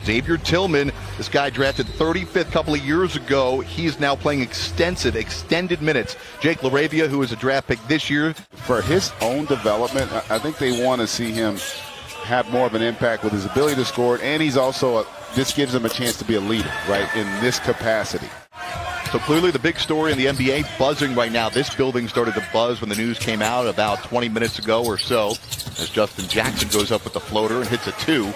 Xavier Tillman, this guy drafted 35th a couple of years ago. He's now playing extended minutes. Jake LaRavia, who is a draft pick this year. For his own development, I think they want to see him have more of an impact with his ability to score, and he's also, this gives him a chance to be a leader, right, in this capacity. So clearly the big story in the NBA buzzing right now. This building started to buzz when the news came out about 20 minutes ago or so, as Justin Jackson goes up with the floater and hits a 2.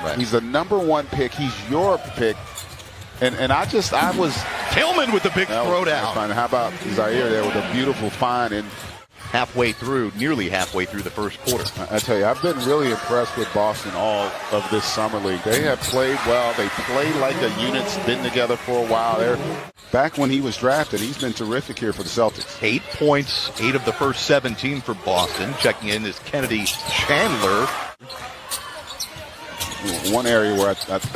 Right. He's the #1 pick. He's your pick. And I was... Tillman with the big throwdown. How about Zaire there with a beautiful find and nearly halfway through the first quarter. I tell you, I've been really impressed with Boston all of this summer league. They have played well. They play like a unit's been together for a while. Back when he was drafted, he's been terrific here for the Celtics. 8 points, 8 of the first 17 for Boston. Checking in is Kennedy Chandler. One area where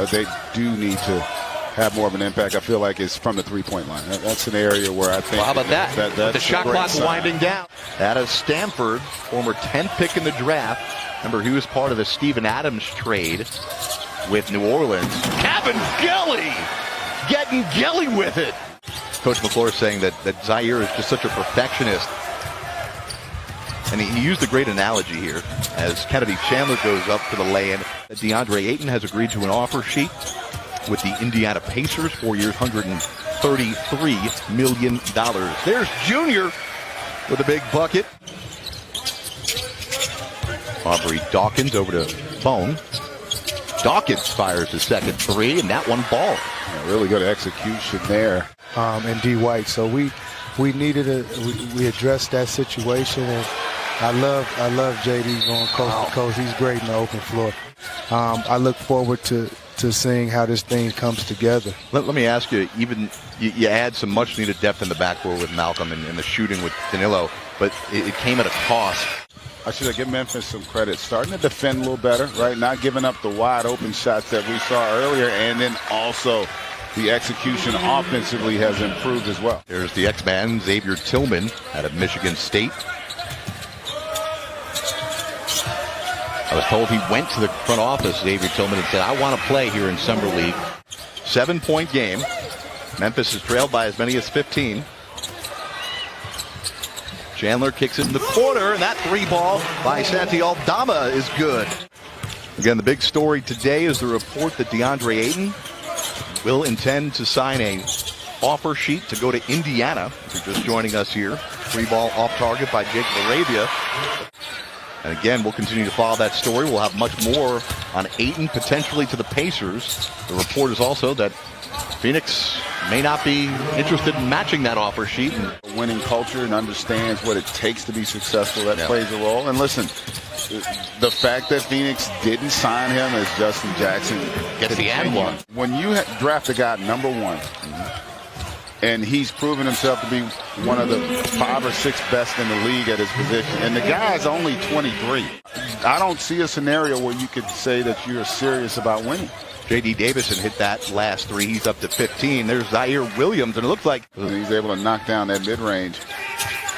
they do need to have more of an impact, I feel like, is from the three-point line. That's an area where I think... Well, how about that? That's the shot clock winding down. Out of Stanford, former 10th pick in the draft. Remember, he was part of the Steven Adams trade with New Orleans. Kevin Gelly getting Gelly with it. Coach McClure saying that Zaire is just such a perfectionist. And he used a great analogy here as Kennedy Chandler goes up for the lay-in. DeAndre Ayton has agreed to an offer sheet with the Indiana Pacers, 4 years, $133 million. There's Junior with a big bucket. Aubrey Dawkins over to Bone. Dawkins fires his second 3, and that one ball. Yeah, really good execution there. And D. White. So we needed we addressed that situation, and I love JD going coast to coast. He's great in the open floor. I look forward to seeing how this thing comes together. Let me ask you, you add some much-needed depth in the backcourt with Malcolm and the shooting with Danilo, but it came at a cost. I should have given Memphis some credit. Starting to defend a little better, right? Not giving up the wide-open shots that we saw earlier, and then also the execution offensively has improved as well. There's the X-Man, Xavier Tillman, out of Michigan State. I was told he went to the front office, Xavier Tillman, and said, I want to play here in Summer League. 7-point game. Memphis is trailed by as many as 15. Chandler kicks it in the corner, and that 3-ball by Santi Aldama is good. Again, the big story today is the report that DeAndre Ayton will intend to sign a offer sheet to go to Indiana. If you're just joining us here, 3-ball off target by Jake LaRavia. And again, we'll continue to follow that story. We'll have much more on Ayton potentially to the Pacers. The report is also that Phoenix may not be interested in matching that offer sheet. A winning culture and understands what it takes to be successful. That plays a role. And listen, the fact that Phoenix didn't sign him as Justin Jackson gets the and one. When you draft a guy #1, and he's proven himself to be one of the 5 or 6 best in the league at his position, and the guy's only 23. I don't see a scenario where you could say that you're serious about winning. J.D. Davison hit that last 3. He's up to 15. There's Zaire Williams, and it looks like he's able to knock down that mid-range.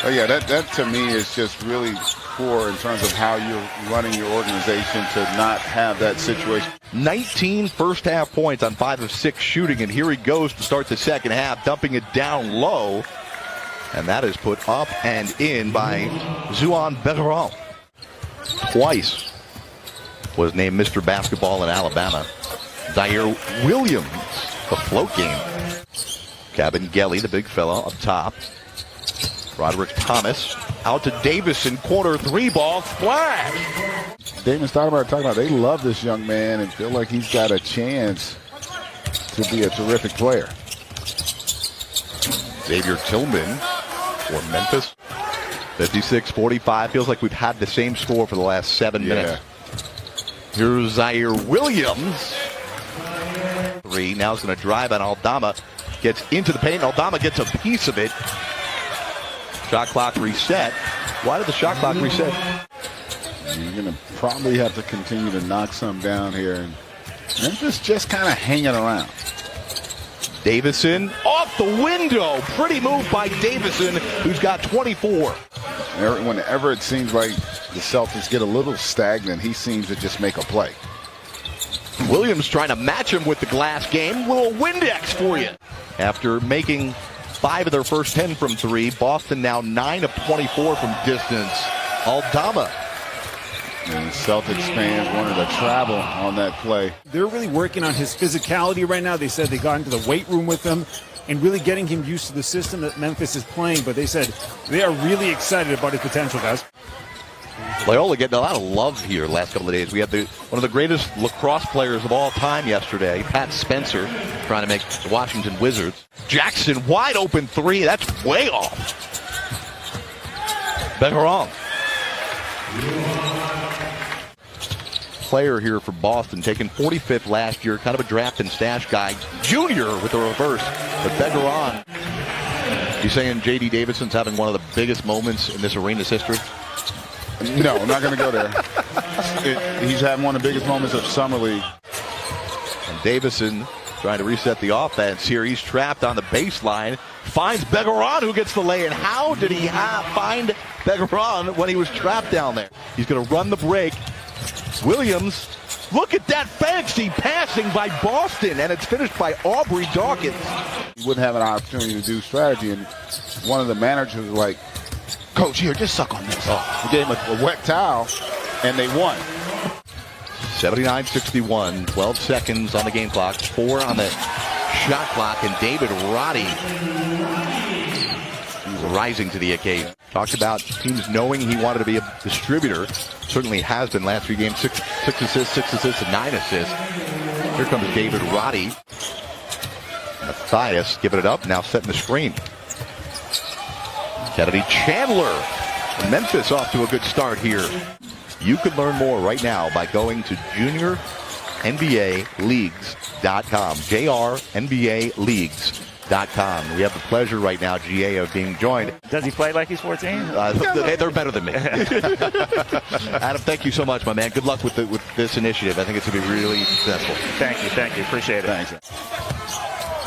Oh, yeah, that to me is just really poor in terms of how you're running your organization to not have that situation. 19 first-half points on 5 of 6 shooting, and here he goes to start the second half, dumping it down low. And that is put up and in by Zuan Bergeron. Twice was named Mr. Basketball in Alabama. Zaire Williams, the float game. Kevin Gelly, the big fella up top. Roderick Thomas out to Davison, corner 3-ball, splash. Damon Stoudemire talking about they love this young man and feel like he's got a chance to be a terrific player. Xavier Tillman for Memphis. 56-45. Feels like we've had the same score for the last 7 minutes. Here's Zaire Williams. 3. Now he's going to drive on Aldama. Gets into the paint. Aldama gets a piece of it. Shot clock reset. Why did the shot clock reset? You're going to probably have to continue to knock some down here. And Memphis just kind of hanging around. Davison off the window. Pretty move by Davison, who's got 24. Whenever it seems like the Celtics get a little stagnant, he seems to just make a play. Williams trying to match him with the glass game. Little Windex for you. After making 5 of their first 10 from 3, Boston now 9 of 24 from distance. Aldama. And Celtics fans wanted to travel on that play. They're really working on his physicality right now. They said they got into the weight room with him and really getting him used to the system that Memphis is playing. But they said they are really excited about his potential, guys. Loyola getting a lot of love here the last couple of days. We had one of the greatest lacrosse players of all time yesterday, Pat Spencer, trying to make the Washington Wizards. Jackson, wide open 3. That's way off. Begaron. Player here for Boston, taken 45th last year, kind of a draft and stash guy. Junior with the reverse, but Begaron. You saying J.D. Davidson's having one of the biggest moments in this arena's history? No, I'm not going to go there. He's had one of the biggest moments of Summer League. And Davison trying to reset the offense here. He's trapped on the baseline. Finds Begaron, who gets the lay-in. How did he find Begaron when he was trapped down there? He's going to run the break. Williams, look at that fancy passing by Boston, and it's finished by Aubrey Dawkins. He wouldn't have an opportunity to do strategy, and one of the managers was like, "Coach, here, just suck on this." He gave him a wet towel, and they won. 79-61, 12 seconds on the game clock, 4 on the shot clock, and David Roddy rising to the occasion. Talked about teams knowing he wanted to be a distributor. Certainly has been last 3 games. 6 assists, and 9 assists. Here comes David Roddy. Matthias giving it up, now setting the screen. Kennedy Chandler. Memphis off to a good start here. You can learn more right now by going to JuniorNBALeagues.com. JRNBALeagues.com. We have the pleasure right now, GA, of being joined. Does he play like he's 14? They're better than me. Adam, thank you so much, my man. Good luck with this initiative. I think it's going to be really successful. Thank you. Appreciate it. Thanks.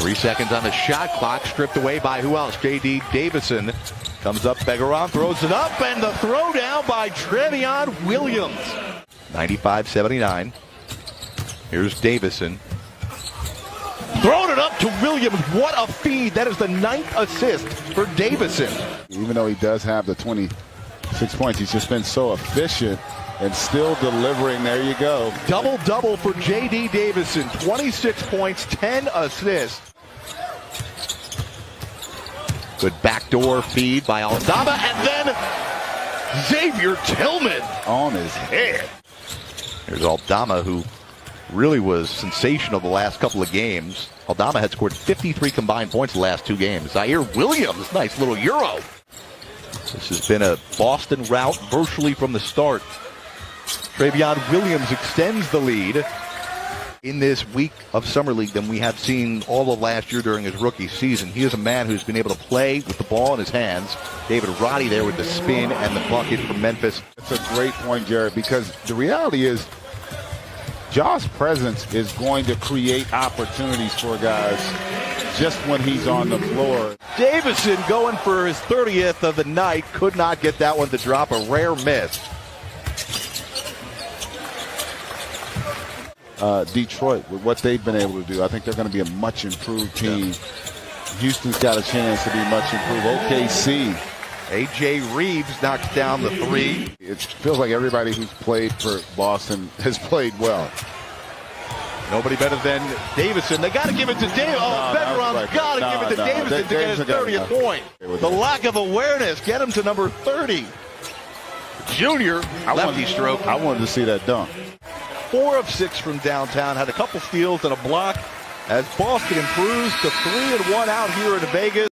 3 seconds on the shot clock, stripped away by who else? J.D. Davison. Comes up, Begaron throws it up, and the throw down by Trevion Williams. 95-79. Here's Davison. Throwing it up to Williams. What a feed. That is the 9th assist for Davison. Even though he does have the 26 points, he's just been so efficient and still delivering. There you go. Double-double for J.D. Davison. 26 points, 10 assists. Good backdoor feed by Aldama, and then Xavier Tillman On his head. Here's Aldama, who really was sensational the last couple of games. Aldama had scored 53 combined points the last 2 games. Zaire Williams, nice little Euro. This has been a Boston rout virtually from the start. Trevion Williams extends the lead in this week of Summer League than we have seen all of last year during his rookie season. He is a man who's been able to play with the ball in his hands. David Roddy there with the spin and the bucket from Memphis. That's a great point, Jared, because the reality is Ja's presence is going to create opportunities for guys just when he's on the floor. Davison going for his 30th of the night. Could not get that one to drop. A rare miss. Detroit, with what they've been able to do, I think they're going to be a much improved team. Yeah. Houston's got a chance to be much improved. OKC. A.J. Reeves knocks down the 3. It feels like everybody who's played for Boston has played well. Nobody better than Davison. They got to give it to Davison. Begaron's got to give it to Davison to get his 30th point. The lack of awareness get him to number 30. Junior, lefty stroke. I wanted to see that dunk. 4 of 6 from downtown. Had a couple steals and a block as Boston improves to 3-1 out here in Vegas.